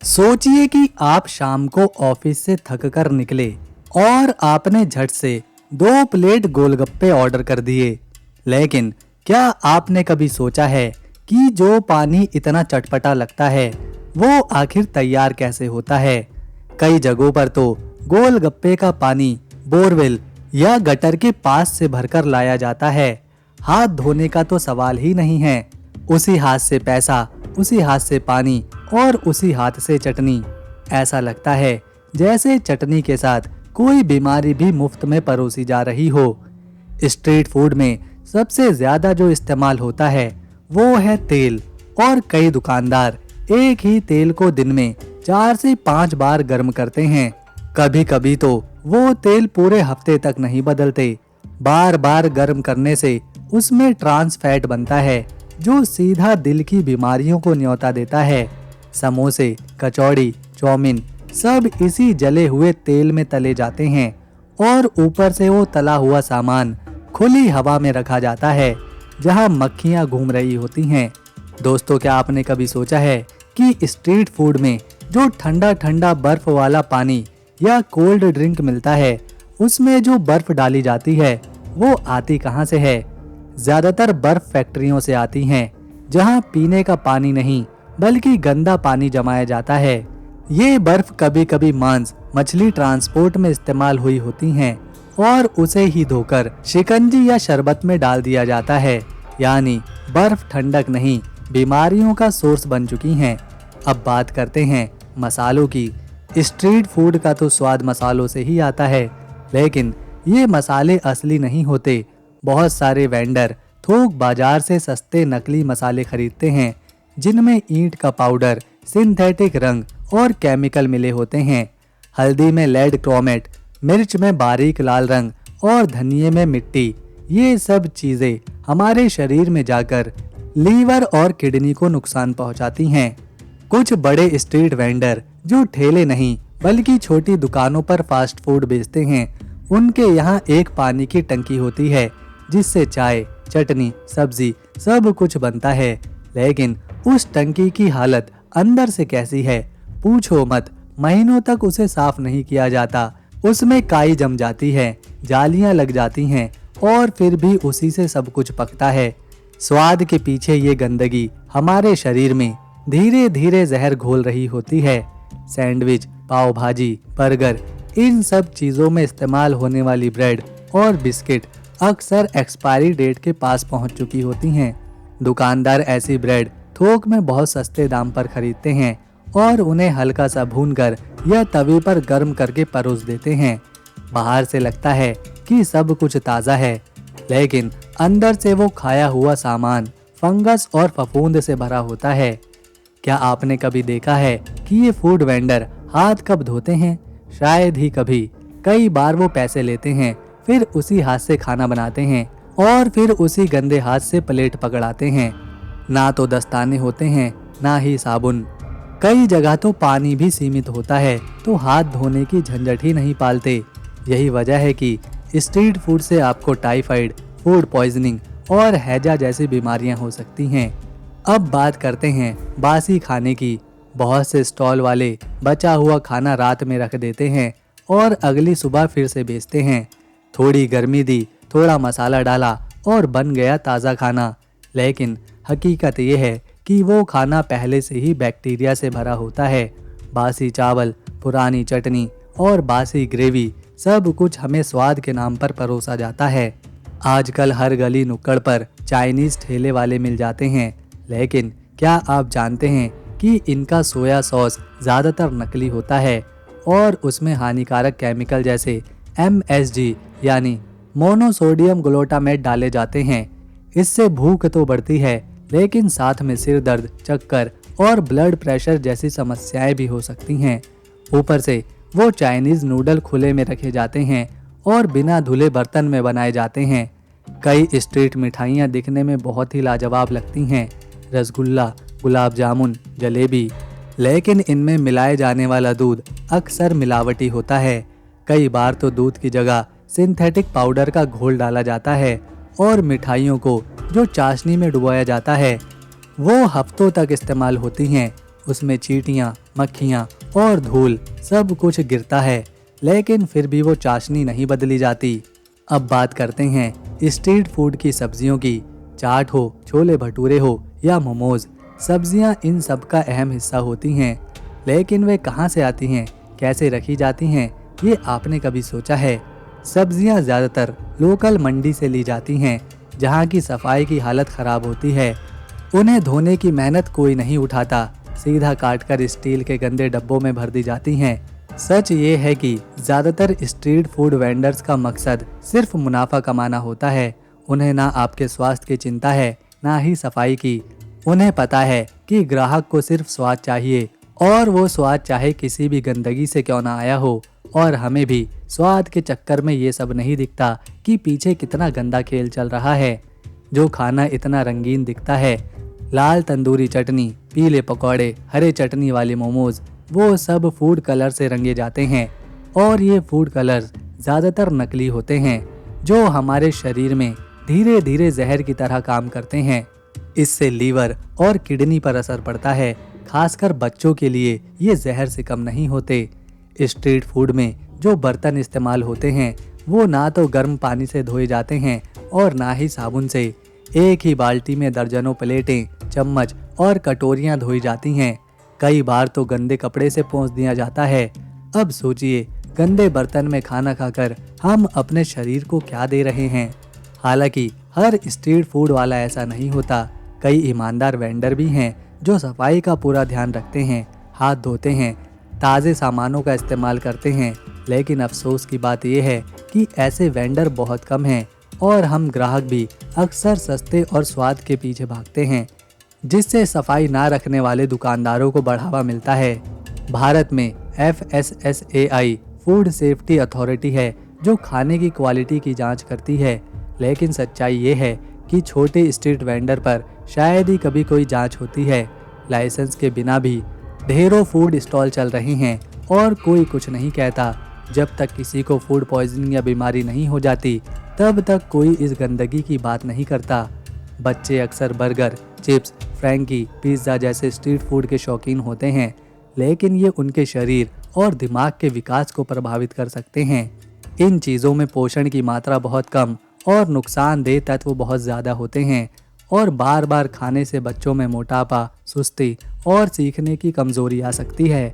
सोचिए कि आप शाम को ऑफिस से थक कर निकले और आपने झट से 2 प्लेट गोलगप्पे ऑर्डर कर दिए। लेकिन क्या आपने कभी सोचा है कि जो पानी इतना चटपटा लगता है वो आखिर तैयार कैसे होता है। कई जगहों पर तो गोलगप्पे का पानी बोरवेल या गटर के पास से भरकर लाया जाता है। हाथ धोने का तो सवाल ही नहीं है। उसी हाथ से पैसा, उसी हाथ से पानी और उसी हाथ से चटनी। ऐसा लगता है जैसे चटनी के साथ कोई बीमारी भी मुफ्त में परोसी जा रही हो। स्ट्रीट फूड में सबसे ज्यादा जो इस्तेमाल होता है वो है तेल, और कई दुकानदार एक ही तेल को दिन में 4 से 5 बार गर्म करते हैं। कभी कभी तो वो तेल पूरे हफ्ते तक नहीं बदलते। बार बार गर्म करने से उसमें ट्रांस फैट बनता है जो सीधा दिल की बीमारियों को न्योता देता है। समोसे, कचौड़ी, चाउमीन सब इसी जले हुए तेल में तले जाते हैं और ऊपर से वो तला हुआ सामान खुली हवा में रखा जाता है जहां मक्खियां घूम रही होती हैं। दोस्तों, क्या आपने कभी सोचा है कि स्ट्रीट फूड में जो ठंडा ठंडा बर्फ वाला पानी या कोल्ड ड्रिंक मिलता है उसमें जो बर्फ डाली जाती है वो आती कहां से है? ज्यादातर बर्फ फैक्ट्रियों से आती हैं जहां पीने का पानी नहीं बल्कि गंदा पानी जमाया जाता है। ये बर्फ कभी कभी मांस, मछली ट्रांसपोर्ट में इस्तेमाल हुई होती हैं और उसे ही धोकर शिकंजी या शरबत में डाल दिया जाता है। यानी बर्फ ठंडक नहीं, बीमारियों का सोर्स बन चुकी हैं। अब बात करते हैं मसालों की। स्ट्रीट फूड का तो स्वाद मसालों से ही आता है, लेकिन ये मसाले असली नहीं होते। बहुत सारे वेंडर थोक बाजार से सस्ते नकली मसाले खरीदते हैं जिनमें ईंट का पाउडर, सिंथेटिक रंग और केमिकल मिले होते हैं। हल्दी में लेड क्रोमेट, मिर्च में बारीक लाल रंग और धनिये में मिट्टी। ये सब चीजें हमारे शरीर में जाकर लीवर और किडनी को नुकसान पहुंचाती हैं। कुछ बड़े स्ट्रीट वेंडर जो ठेले नहीं बल्कि छोटी दुकानों पर फास्ट फूड बेचते हैं, उनके यहाँ एक पानी की टंकी होती है जिससे चाय, चटनी, सब्जी सब कुछ बनता है। लेकिन उस टंकी की हालत अंदर से कैसी है पूछो मत। महीनों तक उसे साफ नहीं किया जाता। उसमें काई जम जाती है, जालियां लग जाती हैं और फिर भी उसी से सब कुछ पकता है। स्वाद के पीछे ये गंदगी हमारे शरीर में धीरे धीरे जहर घोल रही होती है। सैंडविच, पाव भाजी, बर्गर, इन सब चीजों में इस्तेमाल होने वाली ब्रेड और बिस्किट अक्सर एक्सपायरी डेट के पास पहुंच चुकी होती हैं। दुकानदार ऐसी ब्रेड थोक में बहुत सस्ते दाम पर खरीदते हैं और उन्हें हल्का सा भूनकर या तवे पर गर्म करके परोस देते हैं। बाहर से लगता है कि सब कुछ ताज़ा है, लेकिन अंदर से वो खाया हुआ सामान फंगस और फफूंद से भरा होता है। क्या आपने कभी देखा है कि ये फूड वेंडर हाथ कब धोते हैं? शायद ही कभी। कई बार वो पैसे लेते हैं, फिर उसी हाथ से खाना बनाते हैं और फिर उसी गंदे हाथ से प्लेट पकड़ाते हैं। ना तो दस्ताने होते हैं, ना ही साबुन। कई जगह तो पानी भी सीमित होता है, तो हाथ धोने की झंझट ही नहीं पालते। यही वजह है कि स्ट्रीट फूड से आपको टाइफाइड, फूड पॉइजनिंग और हैजा जैसी बीमारियां हो सकती हैं। अब बात करते हैं बासी खाने की। बहुत से स्टॉल वाले बचा हुआ खाना रात में रख देते हैं और अगली सुबह फिर से बेचते हैं। थोड़ी गर्मी दी, थोड़ा मसाला डाला और बन गया ताज़ा खाना। लेकिन हकीकत ये है कि वो खाना पहले से ही बैक्टीरिया से भरा होता है। बासी चावल, पुरानी चटनी और बासी ग्रेवी सब कुछ हमें स्वाद के नाम पर परोसा जाता है। आजकल हर गली नुक्कड़ पर चाइनीज ठेले वाले मिल जाते हैं, लेकिन क्या आप जानते हैं कि इनका सोया सॉस ज़्यादातर नकली होता है और उसमें हानिकारक केमिकल जैसे MSG यानी मोनोसोडियम ग्लूटामेट डाले जाते हैं। इससे भूख तो बढ़ती है, लेकिन साथ में सिर दर्द, चक्कर और ब्लड प्रेशर जैसी समस्याएं भी हो सकती हैं। ऊपर से वो चाइनीज नूडल खुले में रखे जाते हैं और बिना धुले बर्तन में बनाए जाते हैं। कई स्ट्रीट मिठाइयाँ दिखने में बहुत ही लाजवाब लगती हैं, रसगुल्ला, गुलाब जामुन, जलेबी, लेकिन इनमें मिलाए जाने वाला दूध अक्सर मिलावटी होता है। कई बार तो दूध की जगह सिंथेटिक पाउडर का घोल डाला जाता है और मिठाइयों को जो चाशनी में डुबोया जाता है वो हफ्तों तक इस्तेमाल होती हैं उसमें चींटियां, मक्खियां और धूल सब कुछ गिरता है, लेकिन फिर भी वो चाशनी नहीं बदली जाती। अब बात करते हैं स्ट्रीट फूड की सब्जियों की। चाट हो, छोले भटूरे हो या मोमोज, सब्जियां इन सब का अहम हिस्सा होती हैं। लेकिन वे कहाँ से आती हैं, कैसे रखी जाती हैं, ये आपने कभी सोचा है? सब्जियां ज़्यादातर लोकल मंडी से ली जाती हैं, जहाँ की सफाई की हालत ख़राब होती है। उन्हें धोने की मेहनत कोई नहीं उठाता, सीधा काटकर स्टील के गंदे डब्बों में भर दी जाती हैं। सच ये है कि ज़्यादातर स्ट्रीट फूड वेंडर्स का मकसद सिर्फ मुनाफा कमाना होता है। उन्हें ना आपके स्वास्थ्य की चिंता है, ना ही सफाई की। उन्हें पता है कि ग्राहक को सिर्फ स्वाद चाहिए, और वो स्वाद चाहे किसी भी गंदगी से क्यों ना आया हो। और हमें भी स्वाद के चक्कर में ये सब नहीं दिखता कि पीछे कितना गंदा खेल चल रहा है। जो खाना इतना रंगीन दिखता है, लाल तंदूरी चटनी, पीले पकौड़े, हरे चटनी वाले मोमोज, वो सब फूड कलर से रंगे जाते हैं। और ये फूड कलर्स ज़्यादातर नकली होते हैं, जो हमारे शरीर में धीरे धीरे जहर की तरह काम करते हैं। इससे लीवर और किडनी पर असर पड़ता है। खासकर बच्चों के लिए ये जहर से कम नहीं होते। स्ट्रीट फूड में जो बर्तन इस्तेमाल होते हैं, वो ना तो गर्म पानी से धोए जाते हैं और ना ही साबुन से। एक ही बाल्टी में दर्जनों प्लेटें, चम्मच और कटोरियां धोई जाती हैं। कई बार तो गंदे कपड़े से पोंछ दिया जाता है। अब सोचिए, गंदे बर्तन में खाना खाकर हम अपने शरीर को क्या दे रहे हैं। हालांकि हर स्ट्रीट फूड वाला ऐसा नहीं होता। कई ईमानदार वेंडर भी हैं जो सफाई का पूरा ध्यान रखते हैं, हाथ धोते हैं, ताज़े सामानों का इस्तेमाल करते हैं। लेकिन अफसोस की बात यह है कि ऐसे वेंडर बहुत कम हैं, और हम ग्राहक भी अक्सर सस्ते और स्वाद के पीछे भागते हैं, जिससे सफाई ना रखने वाले दुकानदारों को बढ़ावा मिलता है। भारत में FSSAI फूड सेफ्टी अथॉरिटी है, जो खाने की क्वालिटी की जांच करती है। लेकिन सच्चाई ये है कि छोटे स्ट्रीट वेंडर पर शायद ही कभी कोई जांच होती है। लाइसेंस के बिना भी ढेरों फूड स्टॉल चल रहे हैं, और कोई कुछ नहीं कहता। जब तक किसी को फूड पॉइजनिंग या बीमारी नहीं हो जाती, तब तक कोई इस गंदगी की बात नहीं करता। बच्चे अक्सर बर्गर, चिप्स, फ्रैंकी, पिज़्ज़ा जैसे स्ट्रीट फूड के शौकीन होते हैं, लेकिन ये उनके शरीर और दिमाग के विकास को प्रभावित कर सकते हैं। इन चीज़ों में पोषण की मात्रा बहुत कम और नुकसानदेह तत्व बहुत ज़्यादा होते हैं, और बार बार खाने से बच्चों में मोटापा, सुस्ती और सीखने की कमजोरी आ सकती है।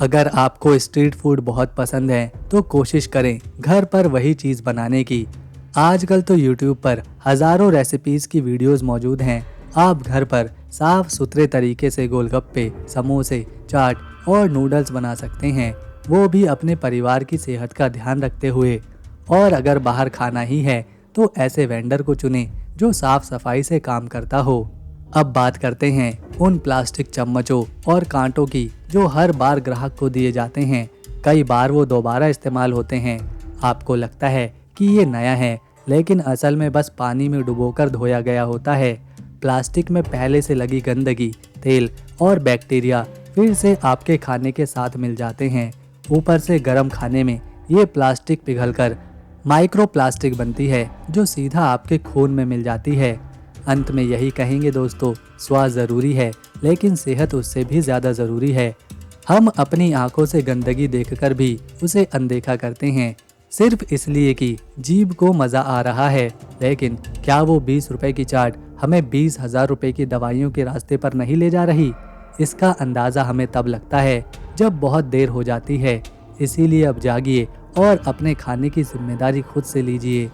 अगर आपको स्ट्रीट फूड बहुत पसंद है, तो कोशिश करें घर पर वही चीज़ बनाने की। आजकल तो YouTube पर हज़ारों रेसिपीज़ की वीडियोस मौजूद हैं। आप घर पर साफ सुथरे तरीके से गोलगप्पे, समोसे, चाट और नूडल्स बना सकते हैं, वो भी अपने परिवार की सेहत का ध्यान रखते हुए। और अगर बाहर खाना ही है, तो ऐसे वेंडर को चुनें जो साफ सफाई से काम करता हो। अब बात करते हैं उन प्लास्टिक चम्मचों और कांटों की जो हर बार ग्राहक को दिए जाते हैं। कई बार वो दोबारा इस्तेमाल होते हैं। आपको लगता है कि ये नया है, लेकिन असल में बस पानी में डुबोकर धोया गया होता है। प्लास्टिक में पहले से लगी गंदगी, तेल और बैक्टीरिया फिर से आपके खाने के साथ मिल जाते हैं। ऊपर से गर्म खाने में ये प्लास्टिक पिघलकर माइक्रो प्लास्टिक बनती है, जो सीधा आपके खून में मिल जाती है। अंत में यही कहेंगे दोस्तों, स्वाद ज़रूरी है, लेकिन सेहत उससे भी ज़्यादा ज़रूरी है। हम अपनी आंखों से गंदगी देखकर भी उसे अनदेखा करते हैं, सिर्फ इसलिए कि जीभ को मज़ा आ रहा है। लेकिन क्या वो 20 रुपए की चाट हमें 20,000 रुपए की दवाइयों के रास्ते पर नहीं ले जा रही? इसका अंदाज़ा हमें तब लगता है जब बहुत देर हो जाती है। इसीलिए अब जागिए और अपने खाने की जिम्मेदारी खुद से लीजिए।